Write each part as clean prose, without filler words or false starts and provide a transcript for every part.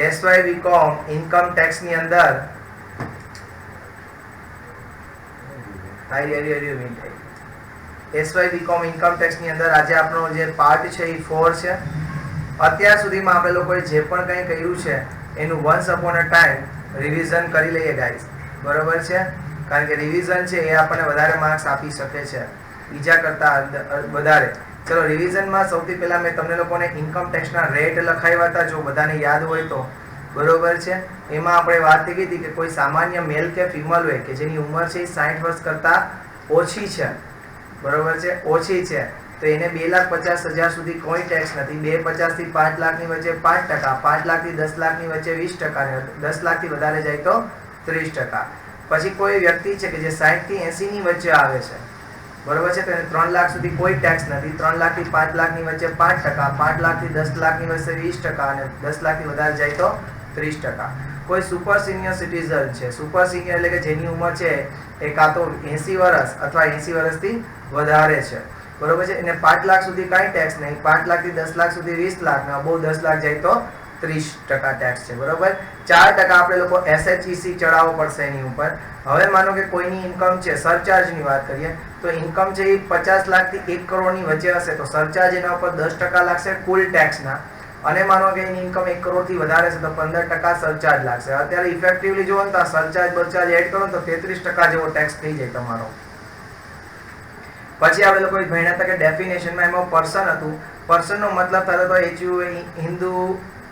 SY BCom income tax ની અંદર SY BCom income tax ની અંદર આજે આપણો જે પાર્ટ છે એ 4 છે. અત્યાર સુધીમાં આપણે લોકોએ જે પણ કંઈ કર્યું છે એનું once upon a time revision કરી લઈએ ગાઈસ. બરોબર છે, કારણ કે રિવિઝન છે એ આપણને વધારે માર્ક્સ આપી શકે છે બીજા કરતાં વધારે. ચલો રિવિઝનમાં સૌથી પહેલાં મેં તમને લોકોને ઇન્કમ ટેક્સના રેટ લખાવ્યા હતા, જો બધાને યાદ હોય તો. બરોબર છે, એમાં આપણે વાત થઈ ગઈ હતી કે કોઈ સામાન્ય મેલ કે ફિમેલ હોય કે જેની ઉંમર છે એ 60 વર્ષ કરતાં ઓછી છે, બરોબર છે, ઓછી છે, તો એને 2,50,000 સુધી કોઈ ટેક્સ નથી. 2,50,000 થી 5 લાખની વચ્ચે 5%, 5 લાખથી 10 લાખની વચ્ચે 20%, 10 લાખથી વધારે જાય તો 30%. પછી કોઈ વ્યક્તિ છે કે જે 60 થી 80 ની વચ્ચે આવે છે, બરોબર છે, તો એને 3 લાખ સુધી કોઈ ટેક્સ નથી. 3 લાખથી 5 લાખની વચ્ચે 5%, 5 લાખથી 10 લાખની વચ્ચે 20% અને 10 લાખથી વધારે જાય તો 30%. કોઈ સુપર સિનિયર સિટીઝન છે, સુપર સિનિયર એટલે કે જેની ઉંમર છે એ કાં તો 80 વર્ષ અથવા 80 વર્ષથી વધારે છે, બરોબર છે, એને 5 લાખ સુધી કાંઈ ટેક્સ નહીં. 5 લાખથી 10 લાખ સુધી 20 લાખ, બહુ 10 લાખ જાય તો 30% ટેક્સ છે, બરોબર. 4% આપણે લોકો SHEC ચડાવવો પડશે એની ઉપર. હવે માનો કે કોઈની ઇન્કમ છે, સરચાર્જની વાત કરીએ તો ઇન્કમ છે એ 50 લાખથી 1 કરોડની વચ્ચે હશે તો સરચાર્જ એના ઉપર 10% લાગશે કુલ ટેક્સના. અને માનો કે એની ઇન્કમ 1 કરોડથી વધારે છે તો 15% સરચાર્જ લાગશે. અત્યારે ઇફેક્ટિવલી જુઓ ને તો સરચાર્જ બરચાર્જ એડ કરો તો 33% જેવો ટેક્સ થઈ જાય તમારો. પછી આપણે લોકો ભણ્યા હતા કે ડેફિનેશનમાં એમાં પર્સન હતું. પર્સનનો મતલબ થતો હતો HUA Hindu,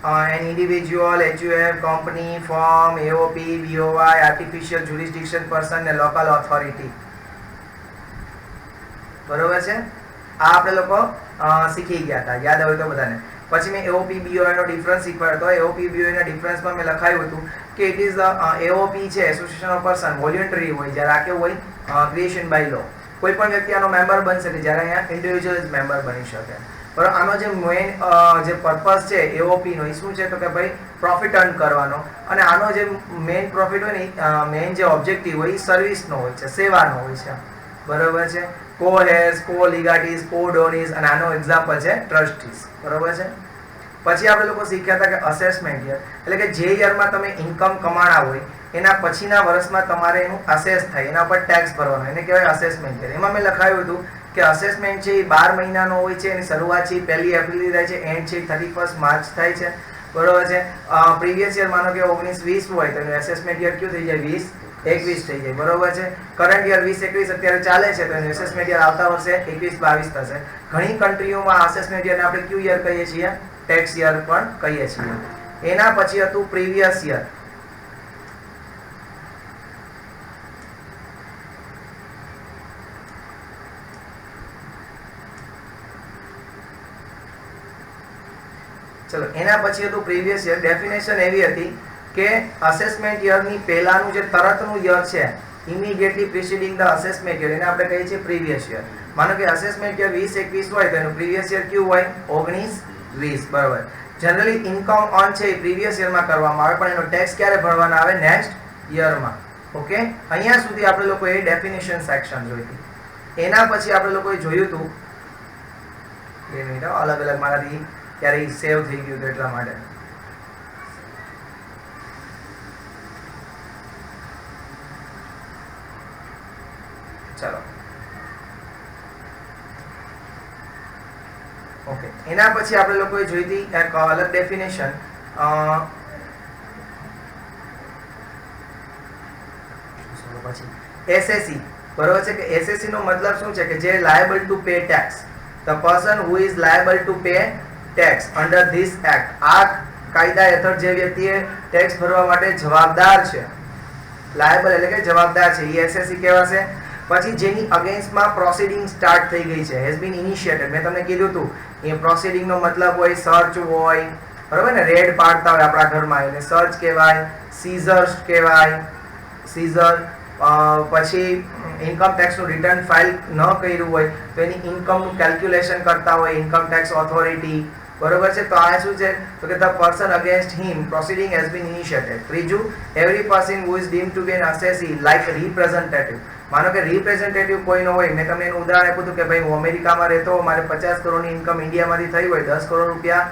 an individual, HUF company, firm, AOP, BOI, artificial jurisdiction person ને local authority. બરોબર છે, આ આપણે લોકો શીખી ગયા હતા, યાદ હોય તો બધાને. પછી મેં AOP BOI નો ડિફરન્સ શીખવાડ્યો હતો. AOP BOI ના ડિફરન્સમાં મેં લખાયું હતું કે ઇટ ઇઝ AOP છે એસોસિએશન ઓફ પર્સન, વોલ્યુન્ટરી હોય, જ્યારે આ કેવું હોય ક્રિએશન બાય લો. કોઈ પણ વ્યક્તિ આનો મેમ્બર બની શકે, જ્યારે અહીંયા ઇન્ડિવિજ્યુઅલ જ મેમ્બર બની શકે. બરાબર, આનો જે મેઇન જે પર્પઝ છે AOP નો એ શું છે તો કે ભાઈ પ્રોફિટ અર્ન કરવાનો. અને આનો જે મેઇન પ્રોફિટ હોય ને મેઇન જે ઓબ્જેક્ટિવ હોય એ સર્વિસનો હોય છે, સેવાનો હોય છે, બરોબર છે. કો હેઝ, કો લીગાટીઝ, કો ડોનીઝ, અને આનો એક્ઝામ્પલ છે ટ્રસ્ટીઝ, બરોબર છે. પછી આપણે લોકો શીખ્યા હતા કે અસેસમેન્ટ યર એટલે કે જે યરમાં તમે ઇન્કમ કમાણા હોય એના પછીના વર્ષમાં તમારે એનું અસેસ થાય, એના પર ટેક્સ ભરવાનો, એને કહેવાય અસેસમેન્ટ યર. એમાં મેં લખાયું હતું કે અસેસમેન્ટ છે એ 12 મહિનાનો હોય છે. એની શરૂઆત છે 1 એપ્રિલથી થાય છે, એન્ડ છે 31 માર્ચ થાય છે, બરોબર છે. પ્રીવિયસ યર માનો કે 19-20 હોય તો એનું અસેસમેન્ટ યર કયું થઈ જાય 20-21 થઈ જાય, બરોબર છે. કરંટ યર 20-21 અત્યારે ચાલે છે તો એનું અસેસમેન્ટ યર આવતા વર્ષે 21-22 થશે. ઘણી કન્ટ્રીઓમાં અસેસમેન્ટ યરને આપણે ક્યુ યર કહીએ છીએ, ટેક્સ યર પણ કહીએ છીએ. એના પછી હતું પ્રીવિયસ યર. ચલો, એના પછી હતું પ્રીવિયસ યર. ડેફિનેશન એવી હતી કે અસેસમેન્ટ યરની પહેલાનું જે તરતનું યર છે, ઇમિડિયેટલી પ્રિસીડિંગ ધ અસેસમેન્ટ યર, એને આપણે કહીએ છીએ પ્રીવિયસ યર. માનો કે અસેસમેન્ટ યર 20-21 હોય તો એનું પ્રીવિયસ યર કયું હોય 19-20, બરાબર. જનરલી ઇન્કમ અર્ન છે એ પ્રીવિયસ યરમાં કરવામાં આવે, પણ એનો ટેક્સ ક્યારે ભરવાના આવે નેક્સ્ટ યરમાં. ઓકે, અહીંયા સુધી આપણે લોકોએ ડેફિનેશન સેક્શન જોઈ હતી. એના પછી આપણે લોકોએ જોયું હતું 2 મિનિટ, અલગ અલગ મારાથી ત્યારે સેવ થઈ ગયું હતું એટલા માટે. ચલો, ઓકે, એના પછી આપણે લોકોએ જોઈ હતી એક અલગ ડેફિનેશન, પછી SSE, બરોબર છે. કે SSE નો મતલબ શું છે કે જે liable to pay tax, the person who is liable to pay tax under this act. આ કાયદા હેઠળ જે વ્યક્તિએ ટેક્સ ભરવા માટે જવાબદાર છે, લાયબલ એટલે કે જવાબદાર છે, એ SSE કહેવાશે. પછી જેની અગેન્સ્ટમાં પ્રોસિડિંગ સ્ટાર્ટ થઈ ગઈ છે, હેઝ બીન ઇનિશિએટેડ. મેં તમને કીધું હતું એ પ્રોસિડિંગનો મતલબ હોય સર્ચ હોય, બરોબર ને, રેડ પાડતા હોય આપણા ઘરમાં એને સર્ચ કહેવાય, સીઝર્સ કહેવાય, સીઝર. પછી ઇન્કમ ટેક્સનું રિટર્ન ફાઇલ ન કર્યું હોય તો એની ઇન્કમનું કેલ્ક્યુલેશન કરતા હોય ઇન્કમ ટેક્સ ઓથોરિટી, બરોબર છે. તો આ શું છે તો કે the person against him proceeding has been initiated. ત્રીજું, every person who is deemed to be an assessee like representative. માનો કે રિપ્રેઝેન્ટેટિવ કોઈ ન હોય, મેં તમને એનું ઉદાહરણ આપ્યું હતું કે ભાઈ હું અમેરિકામાં રહેતો, મારે 50 કરોડની ઇન્કમ ઇન્ડિયામાંથી થઈ હોય, 10 કરોડ રૂપિયા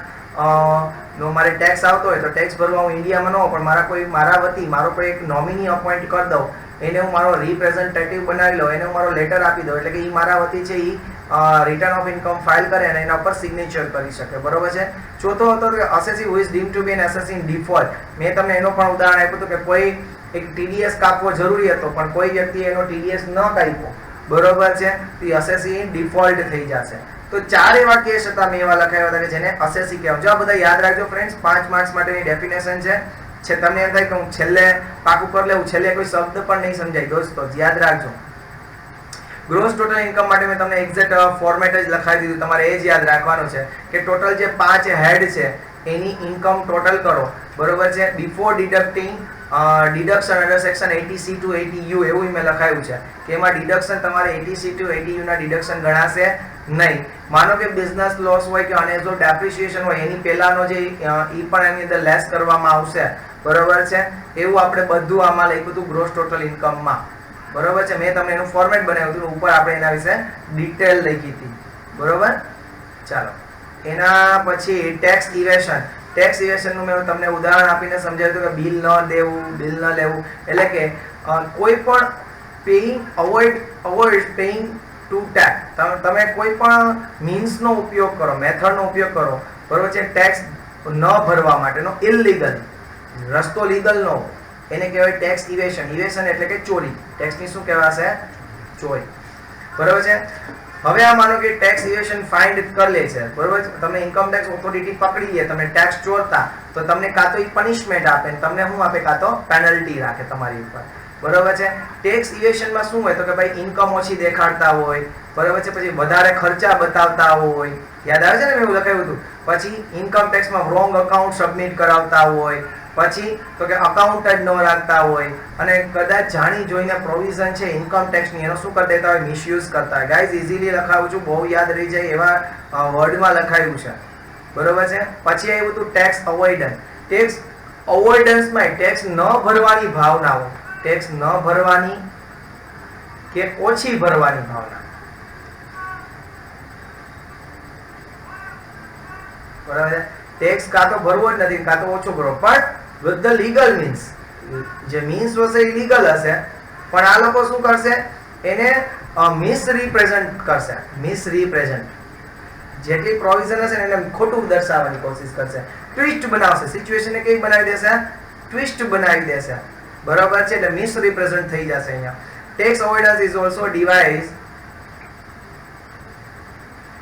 નો મારે ટેક્સ આવતો હોય તો ટેક્સ ભરવા હું ઇન્ડિયામાં ન હોઉં, પણ મારા વતી મારો કોઈ એક નોમિની અપોઇન્ટ કરી દઉં, એને હું મારો રિપ્રેઝેન્ટેટિવ બનાવી લઉં, એને હું મારો લેટર આપી દઉં, એટલે કે એ મારા વતી છે એ રિટર્ન ઓફ ઇન્કમ ફાઇલ કરે અને એના પર સિગ્નેચર કરી શકે. બરોબર છે. ચોથો હતો કે assessee who is deemed to be an assessee in default. મેં તમને એનો પણ ઉદાહરણ આપ્યું હતું કે કોઈ એક TDS કાપવો જરૂરી હતો પણ કોઈ વ્યક્તિએ એનો TDS ન કાપ્યો, બરોબર છે, તો અસેસી ઇન ડિફોલ્ટ થઈ જશે. તો 4 એવા કેસ હતા મેં એવા લખાયા હતા કે જેને અસેસી કહેવાય. જો આ બધા યાદ રાખજો ફ્રેન્ડ્સ, 5 માર્ક્સ માટેની ડેફિનેશન છે. તમને એમ થાય કે હું છેલ્લે પાકું કરી લેવું, છેલ્લે કોઈ શબ્દ પણ નહીં સમજાય દોસ્તો, યાદ રાખજો. ગ્રોસ ટોટલ ઇન્કમ માટે મેં તમને એક્ઝેક્ટ ફોર્મેટ જ લખાવી દીધું, તમારે એ જ યાદ રાખવાનું છે કે ટોટલ જે 5 હેડ છે એની ઇન્કમ ટોટલ કરો, બરોબર છે, before deducting deduction under section 80C to 80U એવું મેં લખાયું છે કે એમાં ડિડક્શન તમારે 80C to 80U ના ડિડક્શન ગણાશે નહીં. માનો કે બિઝનેસ લોસ હોય કે અનેઝો ડેપ્રિસિએશન હોય, એની પહેલાનો જે ઈ પણ એની અંદર લેસ કરવામાં આવશે, બરોબર છે. એવું આપણે બધું આમાં લખ્યું હતું ગ્રોસ ટોટલ ઇન્કમમાં, બરોબર છે. મેં તમને એનું ફોર્મેટ બનાવ્યું હતું, ઉપર આપણે એના વિશે ડિટેલ લખી હતી, બરોબર. ચાલો, એના પછી ટેક્સ ઇવેશન. ટેક્સ ઇવેશનનું મેં તમને ઉદાહરણ આપીને સમજાવ્યું હતું કે બિલ ન દેવું, બિલ ન લેવું, એટલે કે કોઈ પણ અવોઇડ પેઇંગ ટુ ટેક્સ. તમે કોઈ પણ મીન્સનો ઉપયોગ કરો, મેથડનો ઉપયોગ કરો, બરોબર છે, ટેક્સ ન ભરવા માટેનો, ઇલીગલ રસ્તો, લીગલ નો, એને કહેવાય ટેક્સ ઇવેશન. ઇવેશન એટલે કે ચોરી. ટેક્સની શું કહેવાશે? ચોરી, બરોબર છે. હવે આ માનો કે ટેક્સ ઇવેશન ફાઇન્ડ કરી લે છે, બરોબર છે, તમને ઇન્કમ ટેક્સ ઓથોરિટી પકડી લે, તમે ટેક્સ ચોરતા, તો તમને કાં તો પનિશમેન્ટ આપે, તમને શું આપે, કાં તો પેનલ્ટી રાખે તમારી ઉપર, બરોબર છે. ટેક્સ ઇવેશનમાં શું હોય તો કે ભાઈ ઇન્કમ ઓછી દેખાડતા હોય, બરોબર છે, પછી વધારે ખર્ચા બતાવતા હોય, યાદ આવે છે ને મેં એવું લખાવ્યું હતું. પછી ઇન્કમ ટેક્સમાં રોંગ અકાઉન્ટ સબમિટ કરાવતા હોય, પછી તો કે અકાઉન્ટ જ ન રાખતા હોય, અને કદાચ જાણી જોઈને પ્રોવિઝન છે ઇન્કમ ટેક્સની એનો શું કરી દેતા હોય, મિસયુઝ કરતા હોય. ગાઈઝ ઇઝીલી લખાવું છું, બહુ યાદ રહી જાય એવા વર્ડમાં લખાયું છે, બરોબર છે. પછી આવ્યું હતું ટેક્સ અવોઇડન્સ. ટેક્સ અવોઇડન્સમાં ટેક્સ ન ભરવાની ભાવનાઓ, ટેક્સ ન ભરવાની કે ઓછી ભરવાની ભાવના, બરાબર છે. ટેક્સ કાં તો ભરવો જ નથી, કાં તો ઓછો ભરવો, પણ વિથ ધ લીગલ મીન્સ. જે મીન્સ હશે એ લીગલ હશે, પણ આ લોકો શું કરશે, એને મિસરિપ્રેઝન્ટ કરશે. મિસરિપ્રેઝન્ટ, જેટલી પ્રોવિઝન હશે ને એને ખોટું દર્શાવવાની કોશિશ કરશે, ટ્વિસ્ટ બનાવશે, સિચ્યુએશનને કેવી બનાવી દેશે, ટ્વિસ્ટ બનાવી દેશે, બરાબર છે. એટલે મિસરિપ્રેઝન્ટ થઈ જશે અહીંયા. Tax avoidance is also device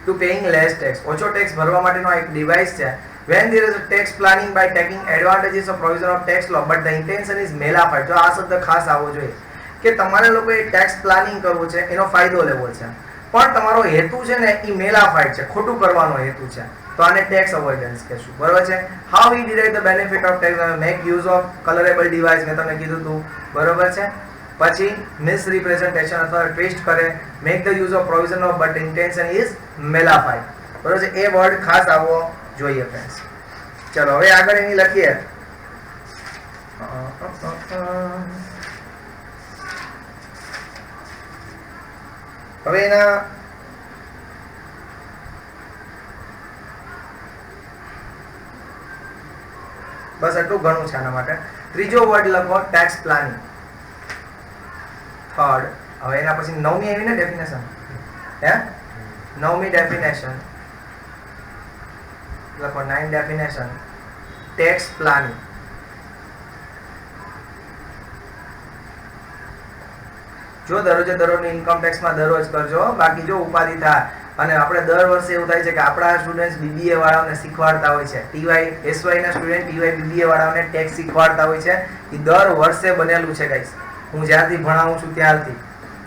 to paying less tax. ઓછો ટેક્સ ભરવા માટેનો એક ડિવાઇસ છે. When there is a tax planning by taking advantages of provision of tax law, but the intention is મેલાફાઇટ. જો આ શબ્દ ખાસ આવવો જોઈએ કે તમારે લોકોએ ટેક્સ પ્લાનિંગ કરવું છે, એનો ફાયદો લેવો છે, પણ તમારો હેતુ છે ને એ મેલાફાઇટ છે, ખોટું કરવાનો હેતુ છે, તો આને ટેક્સ અવોઇડન્સ કહેશું, બરોબર છે. How we derive the benefit of tax, make use of colourable device, મેં તમને કીધું હતું, બરોબર છે. પછી મિસરિપ્રેઝન્ટેશન અથવા ટ્વિસ્ટ કરે, make the use of provision of but intention is malafide, બરોબર છે. એ વર્ડ ખાસ આવવો જોઈએ ફ્રેન્ડ્સ. ચલો હવે આગળ એની લખીએ. હવે એના બસ એટલું ઘણું છે આના માટે. ત્રીજો વર્ડ લખો ટેક્સ પ્લાનિંગ. થર્ડ. હવે એના પછી 9મી આવી ને ડેફિનેશન, હે 9મી ડેફિનેશન લખો. 9 ડેફિનેશન ટેક્સ પ્લાનિંગ. જો દરરોજની ઇન્કમ ટેક્સમાં દરરોજ કરજો, બાકી જો ઉપાધિ થાય અને આપણે દર વર્ષે એવું થાય છે કે આપણા સ્ટુડન્ટ્સ BBA વાળાઓને શીખવાડતા હોય છે, TY SY ના સ્ટુડન્ટ TY BBA વાળાઓને ટેક્સ શીખવાડતા હોય છે. એ દર વર્ષે બનેલું છે ગાઈસ, હું જ્યારથી ભણાવું છું ત્યારથી.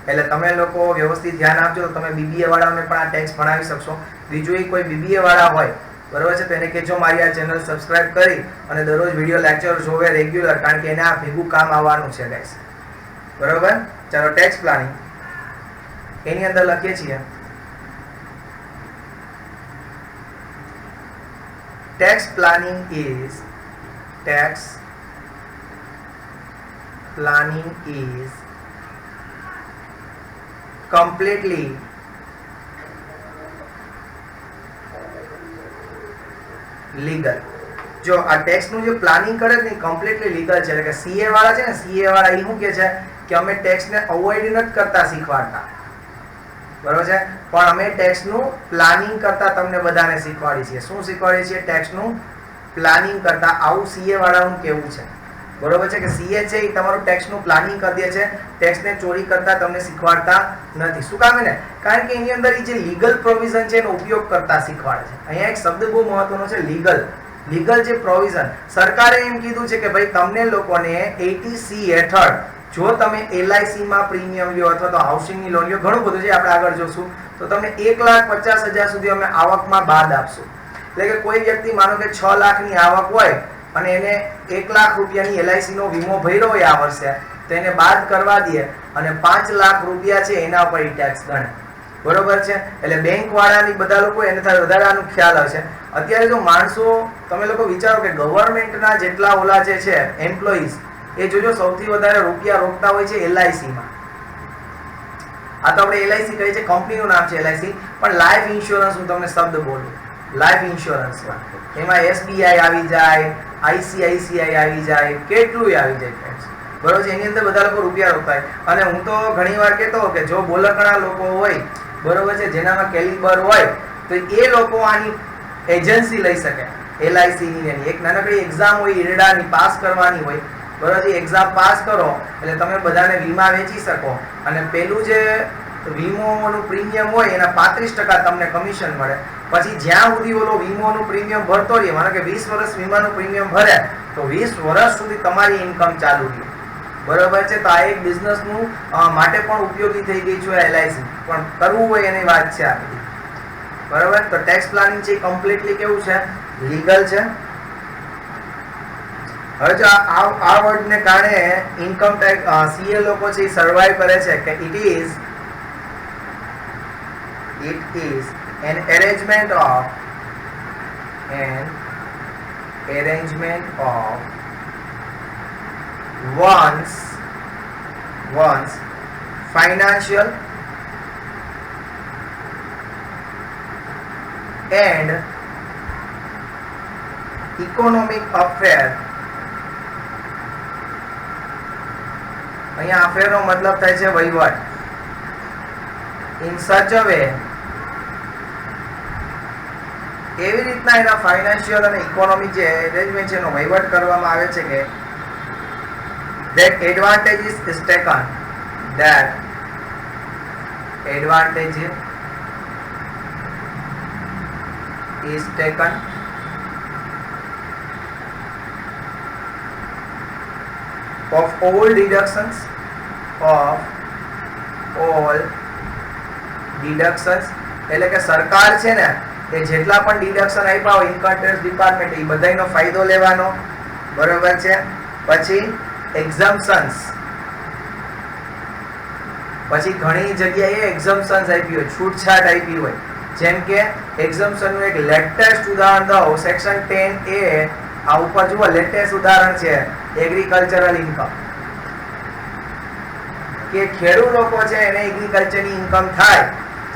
એટલે તમે લોકો વ્યવસ્થિત ધ્યાન આપજો તો તમે BBA વાળાઓને પણ આ ટેક્સ ભણાવી શકશો. બીજું કોઈ BBA વાળા હોય, બરોબર છે, તો એને કહેજો મારી આ ચેનલ સબસ્ક્રાઇબ કરી અને દરરોજ વિડીયો લેક્ચર જોવે રેગ્યુલર, કારણ કે એને આ ભેગું કામ આવવાનું છે ગાઈસ, બરોબર. ચાલો ટેક્સ પ્લાનિંગ એની અંદર લખીએ છીએ. Tax planning is completely legal. જો આ ટેક્સનું જે પ્લાનિંગ કરે છે ને કમ્પ્લીટલી લીગલ છે. એટલે કે સીએ વાળા છે ને, સીએ વાળા એ શું કહે છે કે અમે ટેક્સને અવોઇડ નથી કરતા શીખવાડતા, બરોબર છે, પણ અમે ટેક્સનું પ્લાનિંગ કરતા તમને બધાને શીખવાડીએ છીએ. શું શીખવાડીએ છીએ? ટેક્સનું પ્લાનિંગ કરતા. આવું સીએ વાળાનું કેવું છે, બરોબર છે, કે સીએ છે એ તમારું ટેક્સનું પ્લાનિંગ કરી દે છે, ટેક્સને ચોરી કરતા તમને શીખવાડતા નથી. શું કામ ને? કારણ કે એની અંદર જે લીગલ પ્રોવિઝન છે એનો ઉપયોગ કરતા શીખવાડે છે. અહીંયા એક શબ્દ બહુ મહત્વનો છે, લીગલ. લીગલ જે પ્રોવિઝન, સરકારે એમ કીધું છે કે ભાઈ તમને લોકોને 80C હેઠળ જો તમે LIC માં પ્રીમિયમ લ્યો અથવા તો હાઉસિંગની લોન લ્યો, ઘણું બધું છે, આપણે આગળ જોશું, તો તમને 1,50,000 સુધી અમે આવકમાં બાદ આપશું. એટલે કે કોઈ વ્યક્તિ માનો કે 6 લાખની આવક હોય અને એને 1 લાખ રૂપિયાની LIC નો વીમો ભર્યો હોય આ વર્ષે, તો એને બાદ કરવા દે અને 5 લાખ રૂપિયા છે એના ઉપર ટેક્સ ગણે, બરોબર છે. એટલે બેંક વાળાની બધા લોકો એને વધારે આનું ખ્યાલ હશે. અત્યારે જો માણસો, તમે લોકો વિચારો કે ગવર્મેન્ટના જેટલા ઓલા જે છે એમ્પ્લોઈઝ, એ જોજો સૌથી વધારે રૂપિયા રોકતા હોય છે LIC માં. આ તો આપણે LIC કહીએ છીએ, કંપનીનું નામ છે LIC, પણ લાઈફ ઇન્સ્યોરન્સ હું તમને શબ્દ બોલું, લાઈફ ઇન્સ્યોરન્સમાં એમાં SBI આવી જાય, ICICI આવી જાય, કેટલું આવી જાય, બરોબર છે. એની અંદર બધા લોકો રૂપિયા રોકતા હોય. અને હું તો ઘણી વાર કહેતો કે જો બોલકણા લોકો હોય, બરોબર છે, જેનામાં કેલિબર હોય, તો એ લોકો આની એજન્સી લઈ શકે. LIC ની એક નાનકડી એક્ઝામ હોય, ઈરડાની પાસ કરવાની હોય, બરોબર છે. એક્ઝામ પાસ કરો એટલે તમે બધાને વીમા વેચી શકો અને પેલું જે વીમોનું પ્રીમિયમ હોય એના 35% તમને કમિશન મળે. પછી જ્યાં સુધી ઓલો વીમોનું પ્રીમિયમ ભરતો રહે, માનો કે 20 વર્ષ વીમાનું પ્રીમિયમ ભરે, તો 20 વર્ષ સુધી તમારી ઇન્કમ ચાલુ રહે, બરોબર છે. તો આ એક બિઝનેસનું માટે પણ ઉપયોગી થઈ ગઈ છે LIC, પણ કરવું હોય એની વાત છે આ બધી, બરોબર. તો ટેક્સ પ્લાનિંગ છે કમ્પ્લીટલી કેવું છે? લીગલ છે. હવે જો આ વર્ડને કારણે ઇન્કમ ટેક્સ સીએ લોકો છે સર્વાઈવ કરે છે કે it is an arrangement of one's financial and economic affair. અહીંયા affair નો મતલબ થાય છે વહીવટ. in such a way, એવી રીતના એના ફાઇનાન્શિયલ અને ઇકોનોમિક જે અરેન્જમેન્ટ છે એનો વહીવટ કરવામાં આવે છે કે that advantage is taken of all deductions એટલે કે સરકાર છે ને એ જેટલા પણ ડિડક્શન આપ્યા હોય ઇન્કમ ટેક્સ ડિપાર્ટમેન્ટ, એ બધાનો ફાયદો લેવાનો, બરોબર છે. પછી એક્ઝમ્પશન્સ, પછી ઘણી જગ્યાએ એક્ઝમ્પશન્સ આપી હોય, છૂટછાટ આપી હોય. જેમ કે એક્ઝમ્પશનનું એક લેટેસ્ટ ઉદાહરણ દઉં, સેક્શન 10A, આ ઉપર જુઓ, લેટેસ્ટ ઉદાહરણ છે એગ્રીકલ્ચરલ ઇન્કમ, કે ખેડૂત લોકો છે એને એગ્રીકલ્ચરની ઇન્કમ થાય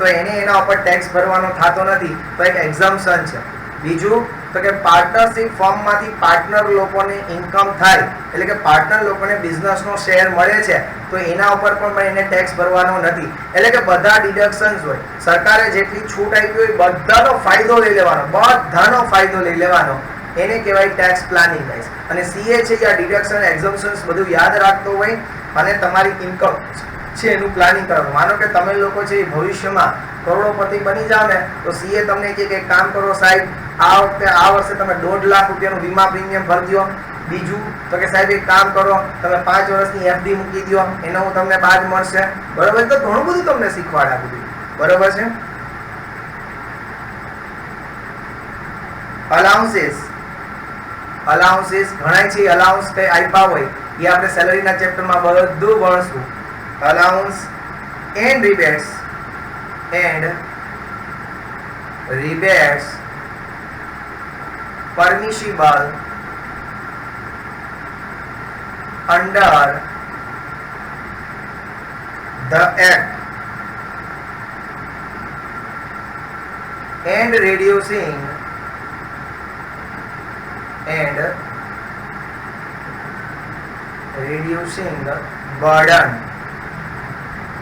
તો એને એના ઉપર ટેક્સ ભરવાનો થતો નથી, તો એક એક્ઝમ્પશન છે. બીજું તો કે પાર્ટનરશિપ ફર્મમાંથી પાર્ટનર લોકોને ઇન્કમ થાય, એટલે કે પાર્ટનર લોકોને બિઝનેસનો શેર મળે છે તો એના ઉપર પણ એને ટેક્સ ભરવાનો નથી. એટલે કે બધા ડિડક્શન્સ હોય, સરકારે જેટલી છૂટ આપી હોય બધાનો ફાયદો લઈ લેવાનો, એને કહેવાય ટેક્સ પ્લાનિંગ ગાઈસ. અને સીએ છે આ ડિડક્શન એક્ઝમ્પશન્સ બધું યાદ રાખતો હોય અને તમારી ઇન્કમ છે એનું પ્લાનિંગ કરવાનું. માનો કે તમે લોકો છે ભવિષ્યમાં કરોડોપતિ બની જાવ ને, તો સીએ તમને કહે કે કામ કરો સાહેબ, આ વર્ષે તમે 1.5 લાખ રૂપિયાનું વીમા પ્રીમિયમ ભરી દો. બીજું તો કે સાહેબ એક કામ કરો, તમે 5 વર્ષની FD મૂકી દો, એનો હું તમને બાદ મળશે, બરોબર. તો ઘણું બધું તમને શીખવાડે આ બધું, બરોબર છે. અલાઉન્સીસ ઘણા છે, અલાઉન્સ કઈ આપ્યા હોય એ આપણે સેલરીના ચેપ્ટરમાં બધું ભણશું. Allowance and rebates permissible under the Act and reducing and reducing burden.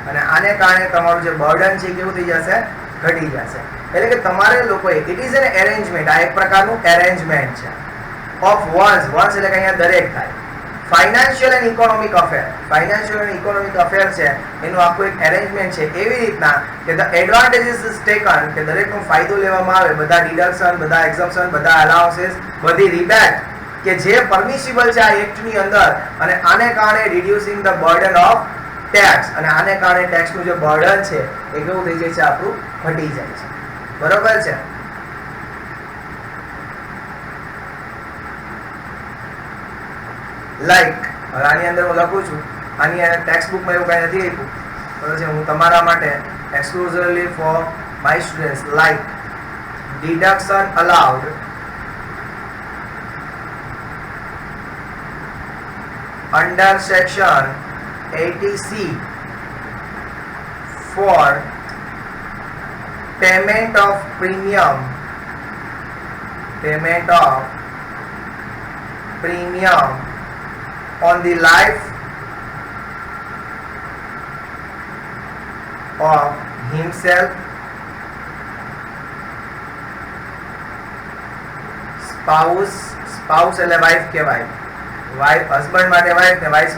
અને આને કારણે તમારું જે બર્ડન છે કેવું થઈ જશે, ઘટી જશે. એટલે કે તમારે લોકોએ ઇટ ઇઝ એન એરેન્જમેન્ટ, આ એક પ્રકારનું એરેન્જમેન્ટ છે ઓફ વન્સ. વન્સ એટલે કે અહીંયા દરેક થાય. Financial and economic affair, financial and economic affair છે એનું આખું એક એરેન્જમેન્ટ છે. એવી રીતના કે ધ એડવાન્ટેજીસ ઇઝ ટેકન, કે દરેકનો ફાયદો લેવામાં આવે, બધા ડિડક્શન, બધા એક્ઝમ્પશન, બધા અલાઉન્સીસ, બધી રિબેટ કે જે પરમિસિબલ છે આ એક્ટની અંદર. અને આને કારણે reducing the burden of tax, અને આને કારણે ટેક્સનું જે બર્ડન છે એ કેવું થઈ જાય છે, આપણું ઘટી જાય છે. બરોબર છે. લાઈક હવે આની અંદર હું લખું છું, આની ટેક્સ્ટ બુકમાં એવું કાંઈ નથી આપ્યું, બરોબર છે. હું તમારા માટે exclusively for my students, like deduction allowed under section 80C for payment of premium on the life of himself, spouse એટલે વાઇફ કહેવાય, વાઇફ હસબન્ડ માટે વાઇફ ને વાઇફ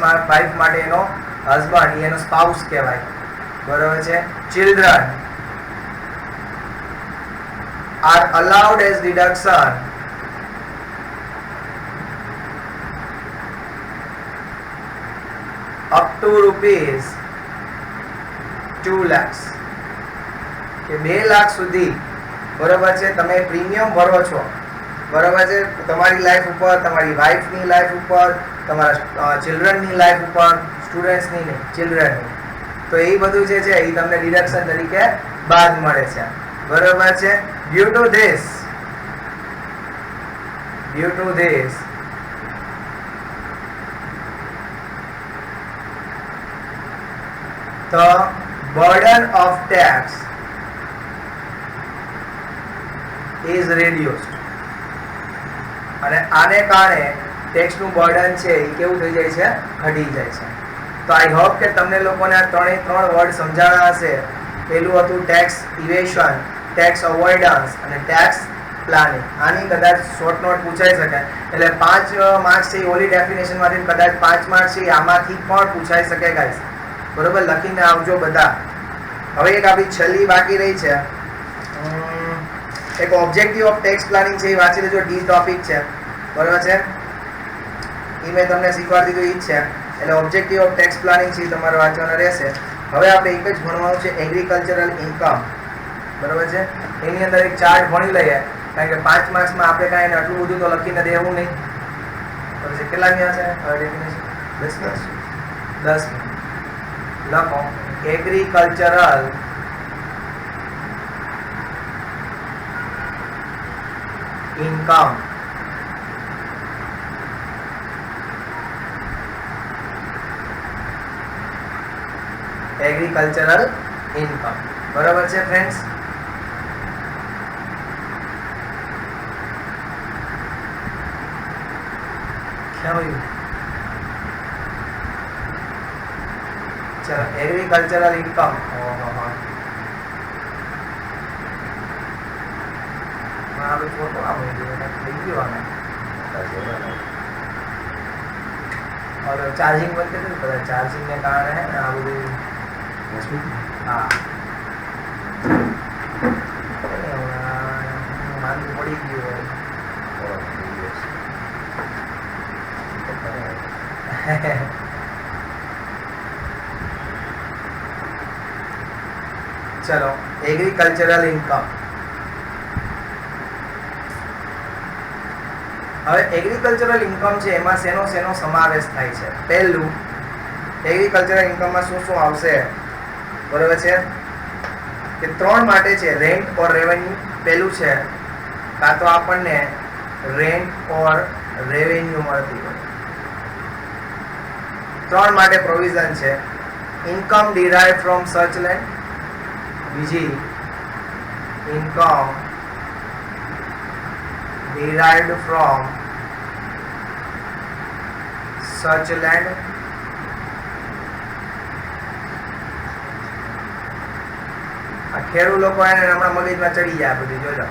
માટે એનો હસબન્ડ, એનો સ્પાઉસ કહેવાય. બરોબર છે. Children are allowed as deduction up to rupees 2 lakhs, કે 2 લાખ સુધી, બરોબર છે, તમે પ્રીમિયમ ભરો છો. બરોબર છે. તમારી લાઈફ ઉપર, તમારી વાઈફની લાઈફ ઉપર, તમારા ચિલ્ડ્રનની લાઈફ ઉપર, સ્ટુડન્ટ્સની નહીં, ચિલ્ડ્રનની. તો એ બધું જે છે એ તમને ડિડક્શન તરીકે બાદ મળે છે. બરોબર છે. Due to this the burden of tax is reduced. અને આને કારણે ટેક્સનું બર્ડન છે એ કેવું થઈ જાય છે, ઘટી જાય છે. તો આઈ હોપ કે તમને લોકોને આ 3 વર્ડ સમજાણા હશે. પહેલું હતું ટેક્સ ઇવેશન, ટેક્સ અવોઇડન્સ અને ટેક્સ પ્લાનિંગ. આની કદાચ શોર્ટ નોટ પૂછાઈ શકે. એટલે 5 માર્ક્સ છે એ ઓલી ડેફિનેશનમાંથી, કદાચ 5 માર્ક્સ છે આમાંથી પણ પૂછાઈ શકે ગાઈસ. બરોબર, લખીને આવજો બધા. હવે એક આપણી છેલ્લી બાકી રહી છે, એક ઓબ્જેક્ટિવ ઓફ ટેક્સ પ્લાનિંગ છે, એ વાંચી લેજો. ડી ટોપિક છે, બરોબર છે. એ મેં તમને શીખવાડી દીધું, એ જ છે. એટલે ઓબ્જેક્ટિવ ઓફ ટેક્સ પ્લાનિંગ છે તમારે વાંચવાના રહેશે. હવે આપણે એક જ ભણવાનું છે, એગ્રીકલ્ચરલ ઇન્કમ. બરોબર છે. એની અંદર એક ચાર્ટ ભણી લઈએ, કારણ કે 5 માર્ક્સમાં આપણે કાંઈ આટલું બધું તો લખીને દેવું નહીં. બરોબર છે. કેટલા ગયા છે ડેફિનેશન? 10 લખો. Agricultural income, agricultural income. બરાબર છે ફ્રેન્ડ્સ? ખ્યાલ આવ્યું? ચલો, એગ્રીકલ્ચરલ ઇન્કમ. ફોટો થઈ ગયો. ચાર્જિંગ બંધ કરી દીધું, ચાર્જિંગ ને કારણે આ બધું. હા, માનવું પડી ગયું હોય. ચલો, એગ્રીકલ્ચરલ ઇન્કમ. હવે એગ્રીકલ્ચરલ ઇન્કમ છે એમાં શેનો સમાવેશ થાય છે? પહેલું, એગ્રીકલ્ચરલ ઇન્કમમાં શું શું આવશે? બરોબર છે કે 3 માટે છે, રેન્ટ ઓર રેવન્યુ. પહેલું છે કાં તો આપણને રેન્ટ ઓર રેવન્યુ મળતી હોય. 3 માટે પ્રોવિઝન છે. Income derive from such land. બીજી, income derived from such land, આ ખેડૂત લોકો એને હમણાં મગજમાં ચડી જાય બધું જોજો.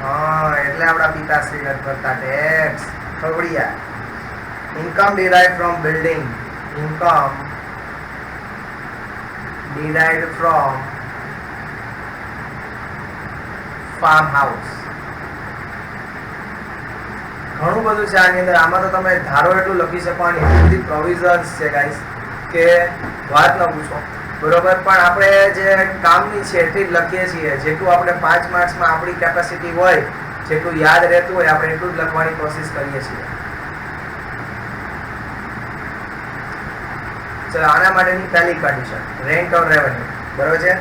હા, એટલે આપણા પિતાશ્રી નથી કરતા ટેક્સ. ખબડિયા. Income derive from building, income derived from farm house. ઘણું બધું છે આની અંદર. આમાં તો તમે ધારો એટલું લખી શકો અને એટલી બધી પ્રોવિઝન્સ છે ગાઈસ કે વાત ન પૂછો. બરોબર, પણ આપણે જે કામની છે એટલી જ લખીએ છીએ. જેટલું આપણે 5 માર્ક્સમાં આપણી કેપેસિટી હોય, જેટલું યાદ રહેતું હોય, આપણે એટલું જ લખવાની કોશિશ કરીએ છીએ. ચલો, આના માટેની પહેલી કન્ડિશન રેન્ટ ઓર રેવન્યુ. બરોબર છે.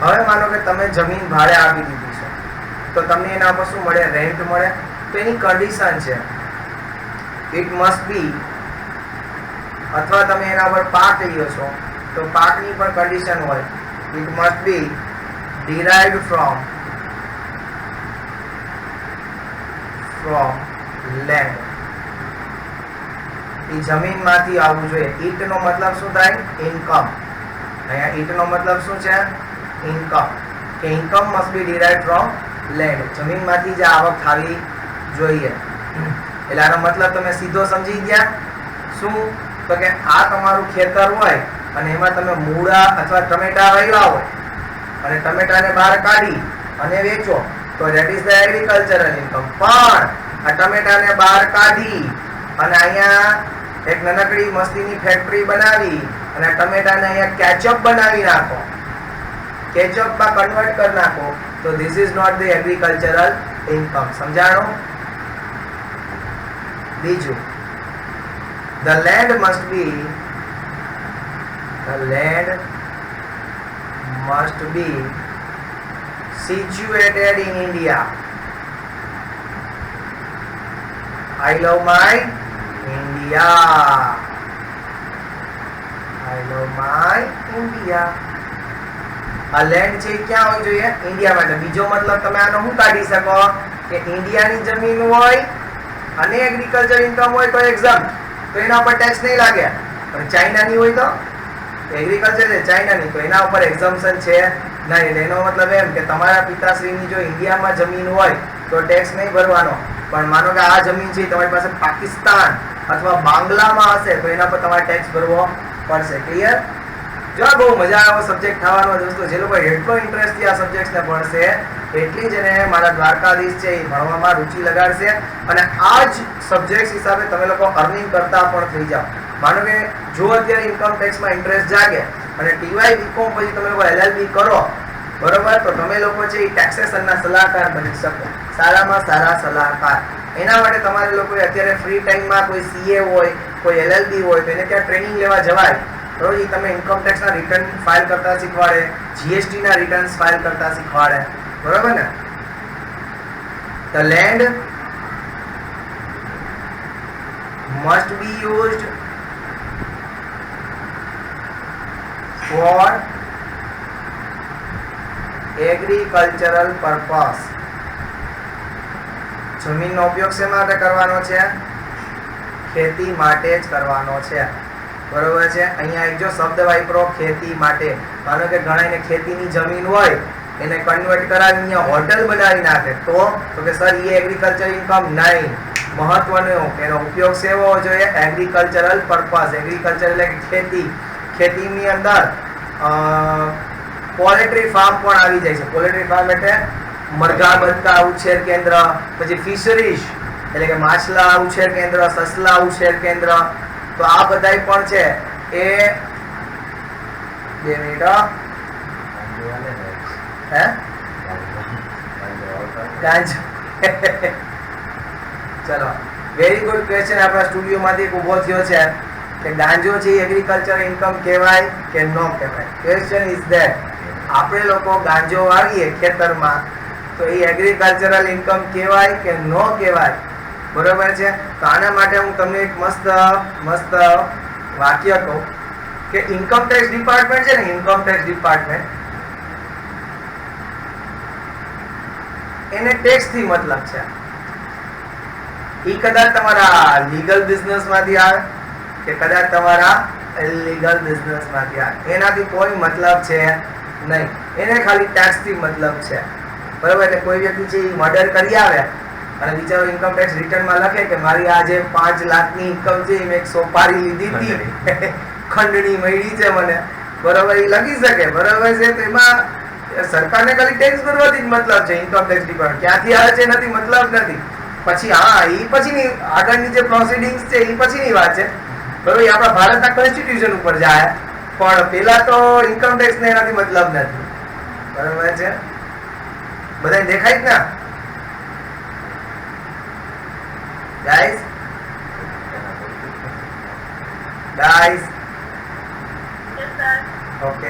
હવે માનો કે તમે જમીન ભાડે આપી દીધી છે, તો તમને એના પર શું મળે? રેન્ટ મળે. તો એની કન્ડિશન છે ઇટ મસ્ટ બી, અથવા તમે એના પર પાક લ્યો છો તો પાકની પણ કન્ડિશન હોય it must be derived from land. એ જમીનમાંથી આવવું જોઈએ. ઈટ નો મતલબ શું થાય? ઇન્કમ. અહીંયા ઈટ નો મતલબ શું છે? ઇન્કમ. કે income must be derived from land. જમીનમાંથી જ આવક થવી જોઈએ. એટલે આનો મતલબ તમે સીધો સમજી ગયા. શું? તો કે આ તમારું ખેતર હોય અને એમાં તમે મૂળા અથવા ટમેટા વાવ્યા હોય અને ટમેટાને બહાર કાઢી અને વેચો, તો that is the agricultural income. પણ આ ટમેટાને બહાર કાઢી અને અહીંયા એક નાનકડી મસ્તીની ફેક્ટરી બનાવી અને ટમેટાને અહીંયા કેચઅપ બનાવી નાખો, કેચઅપમાં કન્વર્ટ કરી નાખો, તો this is not the agricultural income. સમજાણું? બીજું, the land must be situated in India. I love my India. I love my India. આ લેન્ડ છે ક્યાં હોવી જોઈએ? ઇન્ડિયા માટે. બીજો મતલબ તમે આનો શું કાઢી શકો કે ઇન્ડિયાની જમીન હોય અને એગ્રીકલ્ચર ઇન્કમ હોય તો એક્ઝામ, તો એના ઉપર ટેક્સ નહીં લાગે. પણ ચાઇનાની હોય તો એગ્રીકલ્ચર છે ચાઇનાની, તો એના ઉપર એક્ઝમ્પશન છે નહીં. એનો મતલબ એમ કે તમારા પિતાશ્રીની જો ઇન્ડિયામાં જમીન હોય તો ટેક્સ નહીં ભરવાનો. પણ માનો કે આ જમીન છે તમારી પાસે પાકિસ્તાન અથવા બાંગ્લામાં હશે તો એના પર તમારે ટેક્સ ભરવો પડશે. ક્લિયર? જો બહુ મજા આવે સબ્જેક્ટ થવાનો દોસ્તો. જે લોકો એટલો ઇન્ટરેસ્ટથી આ સબ્જેક્ટને ભણશે એટલી જ એને મારા દ્વારકાધીશ છે એ ભણવામાં રુચિ લગાડશે અને આ જ સબ્જેક્ટ હિસાબે તમે લોકો અર્નિંગ કરતા પણ થઈ જાઓ. માનો કે જો અત્યારે ઇન્કમ ટેક્સમાં ઇન્ટરેસ્ટ જાગે અને ટીવાય બીકોમ પછી તમે લોકો એલએલબી કરો, બરોબર, તો તમે લોકો છે એ ટેક્સેશનના સલાહકાર બની શકો. સારામાં સારા સલાહકાર. એના માટે તમારે લોકોએ અત્યારે ફ્રી ટાઈમમાં કોઈ સીએ હોય, કોઈ એલએલબી હોય તો એને ક્યાં ટ્રેનિંગ લેવા જવાય. બરોબર, એ તમે ઇન્કમ ટેક્સના રિટર્ન ફાઇલ કરતા શીખવાડે, જીએસટીના રિટર્ન્સ ફાઇલ કરતા શીખવાડે. બરોબર ને? The land must be used for agricultural purpose. જમીનનો ઉપયોગ શેના માટે કરવાનો છે? ખેતી માટે જ કરવાનો છે. બરોબર છે? અહીંયા એક જો શબ્દ વાપરો ખેતી માટે. માનો કે ઘણાને ખેતીની જમીન હોય એને કન્વર્ટ કરાવી અહીંયા હોટલ બનાવી નાખે તો કે સર એ એગ્રીકલ્ચર ઇન્કમ નહીં. મહત્વનું કે એનો ઉપયોગ સેવો હોવો જોઈએ? Agricultural purpose. એગ્રીકલ્ચર એટલે ખેતી. ખેતીની અંદર પોલ્ટ્રી ફાર્મ પણ આવી જાય છે. પોલ્ટ્રી ફાર્મ એટલે મરઘા બતકા ઉછેર કેન્દ્ર, પછી ફિશરીઝ એટલે કે માછલા ઉછેર કેન્દ્ર, સસલા ઉછેર કેન્દ્ર. તો આ બધાય પણ છે એ 2 મિનિટ હે ગાંજો. ચલો, વેરી ગુડ ક્વેશ્ચન. આપણા સ્ટુડિયોમાંથી એક ઊભો થયો છે કે ગાંજો છે એગ્રીકલ્ચર ઇન્કમ કહેવાય કે ન કહેવાય? Question is that. આપણે લોકો ગાંજો વાવીએ ખેતરમાં તો એ એગ્રીકલ્ચરલ ઇન્કમ કહેવાય કે ન કહેવાય? બરોબર છે? તો આના માટે હું તમને એક મસ્ત વાક્ય કહું કે ઇન્કમ ટેક્સ ડિપાર્ટમેન્ટ છે ને, ઇન્કમ ટેક્સ ડિપાર્ટમેન્ટ, એને ટેક્સ થી મતલબ છે. ઈ કદાચ તમારા લીગલ બિઝનેસ માંથી આવે કે કદાચ તમારા ઇલીગલ બિઝનેસ માંથી આવે, એનાથી કોઈ મતલબ છે નહીં. એને ખાલી ટેક્સ થી મતલબ છે, બરોબર. એટલે કોઈ વ્યક્તિ છે એ મર્ડર કરી આવે અને બિચારો ઇન્કમ ટેક્સ રિટર્ન માં લખે કે મારી આ જે 5 લાખની ઇન્કમ છે મેં એક સોપારી લીધી હતી, ખંડણી મળી છે મને, બરોબર, એ લખી શકે, બરોબર છે. તો એમાં સરકારને ખાલી ટેક્સ ભરવાથી જ મતલબ છે, ઇન્કમ ટેક્સ ડિપાર્ટમેન્ટ ક્યાંથી આવે છે એનાથી મતલબ નથી. પછી હા, એ પછીની આગળની જે પ્રોસિડિંગ્સ છે એ પછીની વાત છે, બરોબર. એ આપણા ભારતના કોન્સ્ટિટ્યુશન ઉપર જાય, પણ પેલા તો ઇન્કમ ટેક્સ ને એનાથી મતલબ નથી, બરોબર છે. બધાને દેખાય જ ના ગાઈસ? ગાઈસ ઓકે,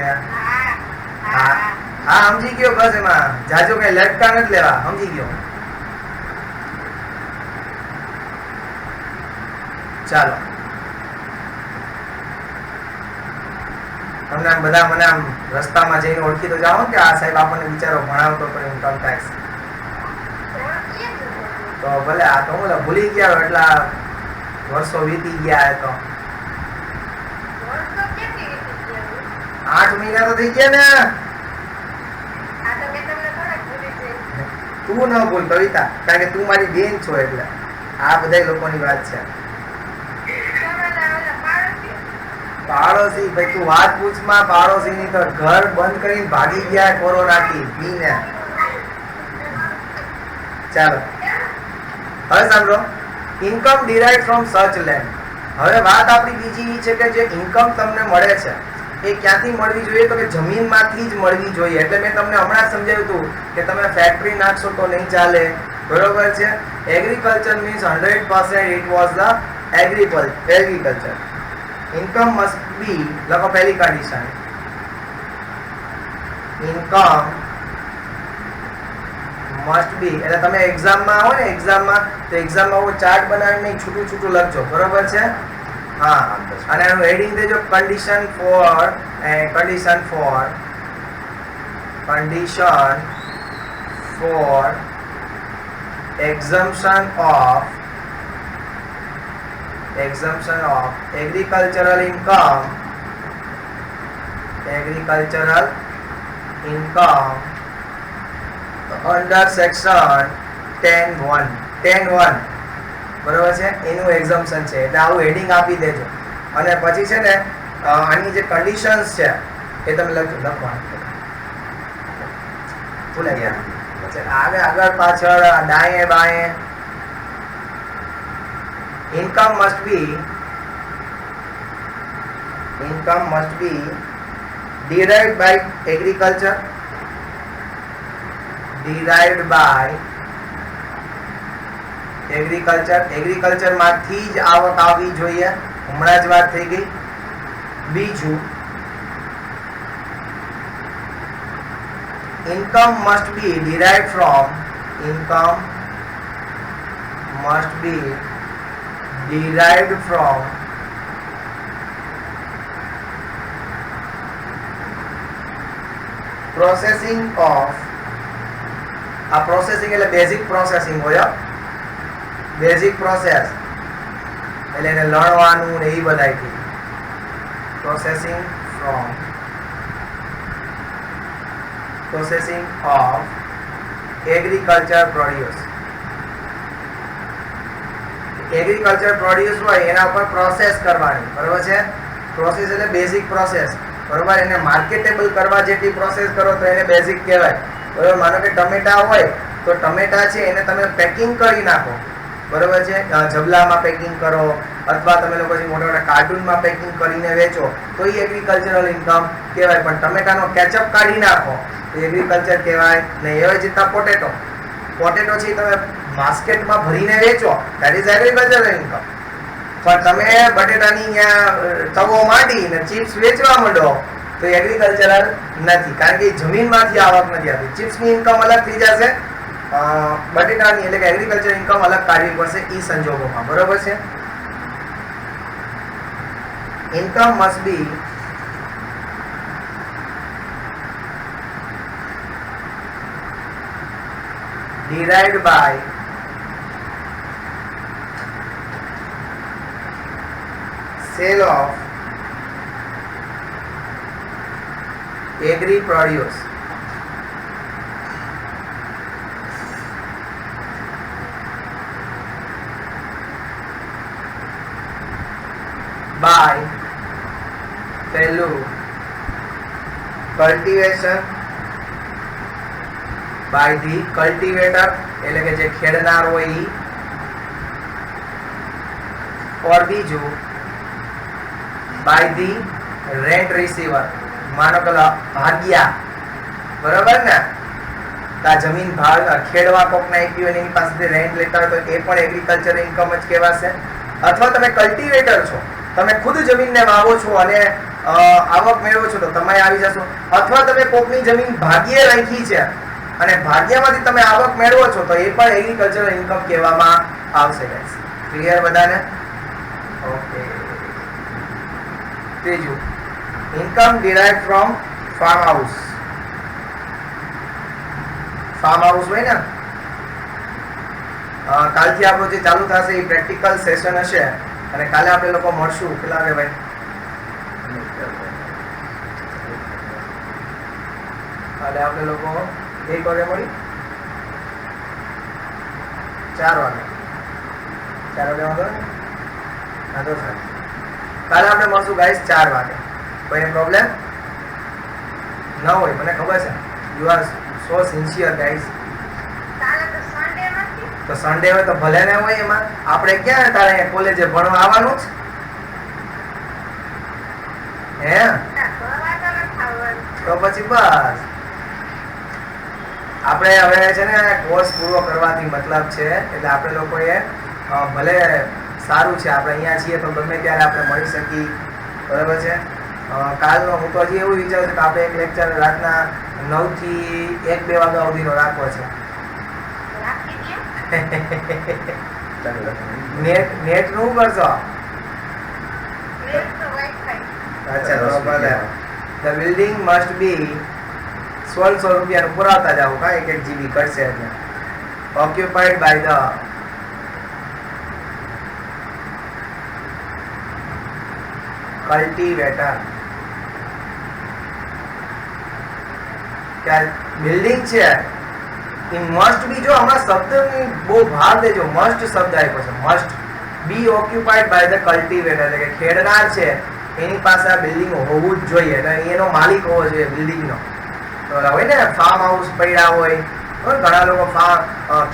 હા સમજી ગયો. બસ એમાં જાજો કઈ લટકા નથી લેવા, સમજી ગયો. ચાલો, તમને આમ બધા મને આમ રસ્તામાં જઈને ઓળખી તો જાઓ કે આ સાહેબ આપણને બિચારો ભણાવતો તો ઇન્કમ ટેક્સ. તો ભલે આ તો હું ભૂલી ગયા, એટલા વર્ષો વીતી ગયા. તો 8 મહિના તો થઈ ગયા ને. તું ન ભૂલ કવિતા, કારણ કે તું મારી બેન છો, એટલે આ બધા લોકોની વાત છે. પાડોશી ભાઈ તું વાત પૂછમાં, પાડોશી ની તો ઘર બંધ કરીને ભાગી ગયા કોરોના થી પીને. ચાલો હવે સાંભળો, income derived from such land. હવે વાત આપણી બીજી છે કે જે ઇન્કમ તમને મળે છે એ ક્યાંથી મળવી જોઈએ? તો કે જમીનમાંથી જ મળવી જોઈએ. એટલે મેં તમને હમણાં જ સમજાવ્યું હતું કે તમે ફેક્ટરી નાખશો તો નહીં ચાલે, બરોબર છે. Agriculture means 100% it was the agriculture. Income must બી, લખો પહેલી કન્ડિશન, ઇન્કમ મસ્ટ બી. એટલે તમે એક્ઝામમાં આવો ને, એક્ઝામમાં તો એક્ઝામમાં ચાર્ટ બનાવીને છૂટું છૂટું લખજો, બરોબર છે. હા, અને એનું હેડિંગ દેજો condition for exemption of agricultural income under section 10(1) બરોબર છે, એનું એક્ઝમ્પશન છે. એટલે આવું હેડિંગ આપી દેજો. અને પછી છે ને આની જે કન્ડિશન્સ છે એ તમે લખવાનું ભૂલે ગયા, આગળ પાછળ દાયે બાયે. Income must be derived by agriculture, agriculture માંથી જ આવક આવવી જોઈએ. હમણાં જ વાત થઈ ગઈ. બીજું, income must be derived from processing of. આ પ્રોસેસિંગ એટલે બેઝિક પ્રોસેસિંગ હોય, બેઝિક પ્રોસેસ એટલે એને લણવાનું ને એ બધાથી. Processing of agriculture produce. Agriculture produce હોય એના ઉપર પ્રોસેસ કરવાની, બરોબર છે. પ્રોસેસ એટલે બેઝિક પ્રોસેસ, બરોબર. એને માર્કેટેબલ કરવા જેટલી પ્રોસેસ કરો તો એને બેઝિક કહેવાય, બરોબર. માનો કે ટમેટા હોય તો ટમેટા છે એને તમે પેકિંગ કરી નાખો, બરોબર છે. જબલામાં પેકિંગ કરો અથવા તમે લોકો મોટા મોટા કાર્ટૂનમાં પેકિંગ કરીને વેચો તો એ એગ્રીકલ્ચરલ ઇન્કમ કહેવાય. પણ ટમેટાનો કેચઅપ કાઢી નાખો તો એગ્રીકલ્ચર કહેવાય નહીં. એવા જીતા પોટેટો છે તમે માર્કેટમાં ભરીને વેચો, ધેટ ઇઝ એગ્રીકલ્ચરલ ઇન્કમ. પણ તમે બટેટાની અહીંયા તવો માંડી ને ચિપ્સ વેચવા માંડો તો એગ્રીકલ્ચરલ નથી, કારણ કે જમીનમાંથી આવક નથી આવતી. ચિપ્સની ઇન્કમ અલગ થઈ જશે, બટેટાની એટલે કે એગ્રીકલ્ચર ઇન્કમ અલગ કાઢવી પડશે એ સંજોગોમાં, બરોબર છે. Income must be derived by sale of agri produce by પહેલું cultivation by the cultivator એટલે કે જે ખેડનાર હોય ઈ, और બીજું by the rent receiver માનો કે ભાગ્યા, બરાબર ને, આ જમીન ભાગ ખેડવા કોકને આપી હોય એની પાસેથી રેન્ટ લેતા હોય તો એ પણ એગ્રીકલ્ચર ઇન્કમ જ કહેવાશે. અથવા તમે કલ્ટિવેટર છો, તમે ખુદ જમીનને વાવો છો અને આવક મેળવો છો તો તમે આવી જશો. અથવા તમે કોકની જમીન ભાગ્યે રાખી છે અને ભાગ્યમાંથી તમે આવક મેળવો છો તો એ પણ એગ્રીકલ્ચર ઇન્કમ કહેવામાં આવશે. ગાઈસ ક્લિયર બધાને? ઓકે. ત્રીજું, income derive from farm house. Farm house હોય ને, કાલથી આપણું જે ચાલુ થશે એ પ્રેક્ટિકલ સેશન હશે અને કાલે આપણે લોકો મળશું. કેટલા વાગે ભાઈ? કાલે આપણે લોકો 1 વાગે મળી, 4 વાગે. 4 વાગે વાંધો ને? હા તો સારું. કાલે આપણે મળશું ગાઈસ 4 વાગે. કોઈને પ્રોબ્લેમ ન હોય, મને ખબર છે. You are so sincere guys. તો સન્ડે હોય તો ભલે ને હોય, એમાં આપણે ક્યાં તારે કોલેજે ભણવા આવવાનું જ હે? તો પછી બસ આપણે હવે છે ને કોર્સ પૂરો કરવાથી મતલબ છે. એટલે આપણે લોકોએ ભલે સારું છે આપણે અહીંયા છીએ તો ગમે ત્યારે આપણે મળી શકીએ, બરાબર છે. કાલનો હું તો હજી એવું વિચારું છું કે આપણે એક લેક્ચર રાતના 9 થી 1-2 વાગ્યા સુધીનો રાખવો છે. નેટ નું કરશો? અચ્છા, તો ભલે. ધ બિલ્ડિંગ મસ્ટ બી 1600 રૂપિયાનું પુરાવતા જાવ કા 1 GB કરશે એટલે. Occupied by the cultivator. Building છે એ મસ્ટ બી, જો હમણાં શબ્દની બહુ ભાર દેજો, મસ્ટ શબ્દ આપ્યો છે. Must be occupied by the cultivator, એટલે કે ખેડનાર છે એની પાસે આ બિલ્ડિંગ હોવું જ જોઈએ, એટલે એનો માલિક હોવો જોઈએ બિલ્ડિંગનો. તો હોય ને ફાર્મ હાઉસ પડ્યા હોય, ઘણા લોકો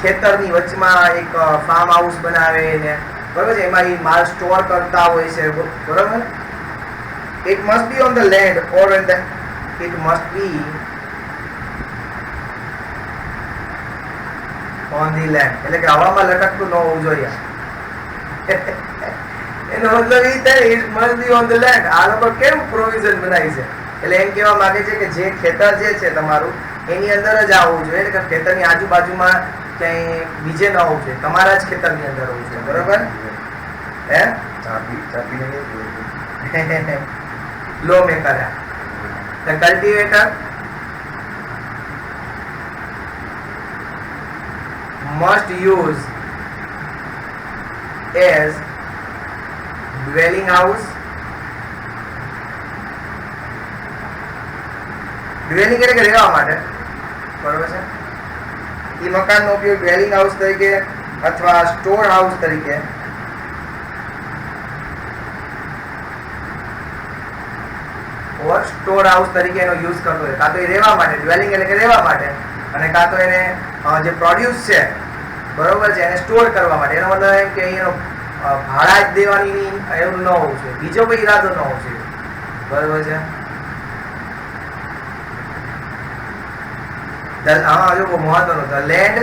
ખેતરની વચમાં એક ફાર્મ હાઉસ બનાવે ને, બરોબર છે, એમાં એ માલ સ્ટોર કરતા હોય છે, બરોબર. It must be on the land or in the, it must be on the land, એટલે કે હવામાં લટકતું ન હોવું જોઈએ. એનો મતલબ એ થાય it must be on the land. આ લોકો કેમ પ્રોવિઝન બનાવી છે? એટલે એમ કહેવા માંગે છે કે જે ખેતર જે છે તમારું એની અંદર જ આવવું જોઈએ, એટલે કે ખેતરની આજુબાજુમાં ક્યાંય બીજે ન હોવું જોઈએ, તમારા જ ખેતરની અંદર હોવું જોઈએ, બરોબર હે? લો મેં કર્યા. The cultivator must use as dwelling house. Dwelling એટલે કે રહેવા માટે, બરોબર છે. એ મકાનનો ઉપયોગ ડ્વેલિંગ હાઉસ તરીકે અથવા સ્ટોર હાઉસ તરીકે ઓર સ્ટોર હાઉસ તરીકે એનો યુઝ કરતો હોય. કાં તો એ રહેવા માટે, ડ્વેલિંગ એટલે કે રહેવા માટે, અને કાં તો એને જે પ્રોડ્યુસ છે, બરોબર છે, એને સ્ટોર કરવા માટે. એનો મતલબ એમ કે એનો ભાડા જ દેવાની એવું ન હોવું જોઈએ, બીજો કોઈ ઈરાદો ન હોવો જોઈએ, બરોબર છે. હા, જો બહુ મહત્વનું, the land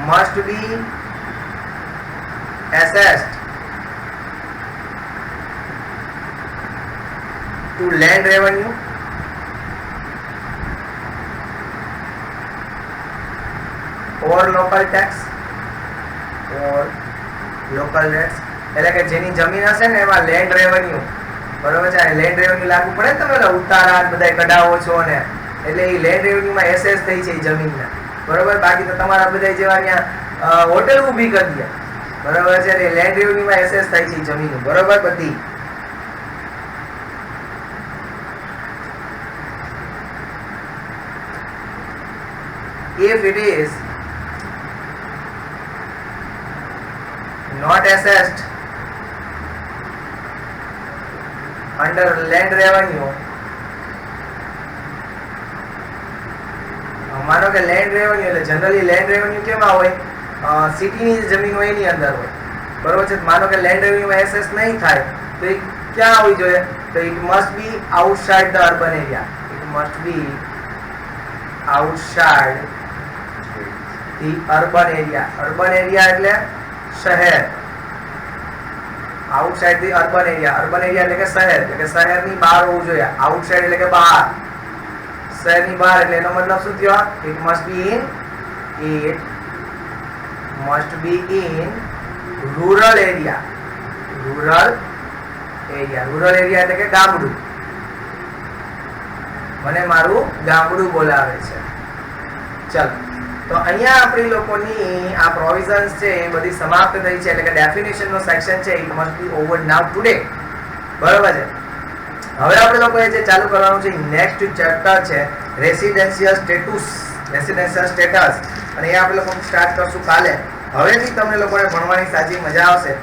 must be assessed to land revenue or local tax or local rates. એટલે કે જેની જમીન હશે ને એમાં લેન્ડ રેવન્યુ, બરોબર છે, લેન્ડ રેવન્યુ લાગુ પડે. તમે ઉતારા બધા કઢાવો છો ને, એટલે એ લેન્ડ રેવન્યુમાં એસેસ થઈ છે એ જમીનને, બરોબર. બાકી તો તમારા બધા જેવા ત્યાં હોટેલ ઊભી કરી દે, બરોબર છે. એટલે લેન્ડ રેવન્યુમાં એસેસ થાય છે જમીન, બરોબર. બધી if it is not assessed under land revenue, માનો કે લેન્ડ રેવન્યુ એટલે જનરલી લેન્ડ રેવન્યુ કેમાં હોય, સિટીની જમીન હોય એની અંદર હોય, બરોબર છે. માનો કે લેન્ડ રેવન્યુમાં એસેસ નહીં થાય તો એ ક્યાં હોવી જોઈએ, તો it must B outside the urban area. It must B outside the urban area. Urban area એટલે શહેર. Outside the urban area. Urban area એટલે કે શહેર, એટલે કે શહેરની બહાર હોવું જોઈએ. આઉટસાઇડ એટલે કે બહાર, શહેરની બહાર. એટલે એનો મતલબ શું થયો? It must B in rural area. Rural area. Rural area એટલે કે ગામડું. મને મારું ગામડું બોલાવે છે. ચલો, તો અહીંયા આપણી લોકોની આ પ્રોવિઝન્સ છે એ બધી સમાપ્ત થઈ છે. એટલે કે ડેફિનેશનનો સેક્શન છે it must B over now today, બરોબર છે. હવે આપણે લોકોએ જે ચાલુ કરવાનું છે નેક્સ્ટ ચેપ્ટર છે રેસિડેન્શિયલ સ્ટેટસ. રેસિડેન્શિયલ સ્ટેટસ, અને એ આપણે લોકો સ્ટાર્ટ કરશું કાલે. હવેથી તમને લોકોને ભણવાની સાચી મજા આવશે.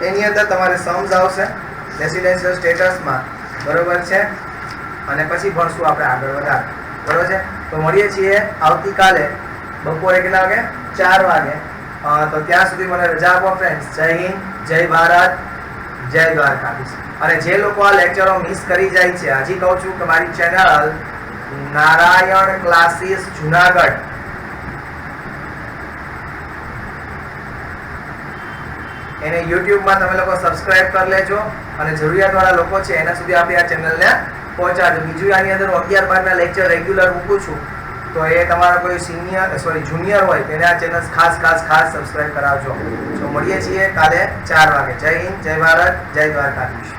એની અંદર તમારે સમજ આવશે રેસિડેન્શિયલ સ્ટેટસમાં, બરોબર છે. અને પછી ભણશું આપણે આગળ વધારે, બરોબર છે. તો મળીએ છીએ આવતીકાલે બપોરે કેટલા વાગે? 4 વાગે. તો ત્યાં સુધી મને રજા આપો ફ્રેન્ડ્સ. જય હિન્દ, જય ભારત, જય દ્વારકાધીશ. અને જે લોકો આ લેક્ચરો મિસ કરી જાય છે, હજી કહું છું કે મારી ચેનલ નારાયણ ક્લાસીસ જુનાગઢ, એને યુટ્યુબમાં તમે લોકો સબસ્ક્રાઇબ કરી લેજો. અને જરૂરિયાતવાળા લોકો છે એના સુધી આપણી આ ચેનલને પહોંચાડજો. બીજું આની અંદર 11-12ના લેક્ચર રેગ્યુલર મૂકું છું, તો એ તમારા કોઈ જુનિયર હોય તેને આ ચેનલ ખાસ સબસ્ક્રાઇબ કરાવજો. તો મળીએ છીએ કાલે 4 વાગે. જય હિન્દ, જય ભારત, જય દ્વારકાધીશ.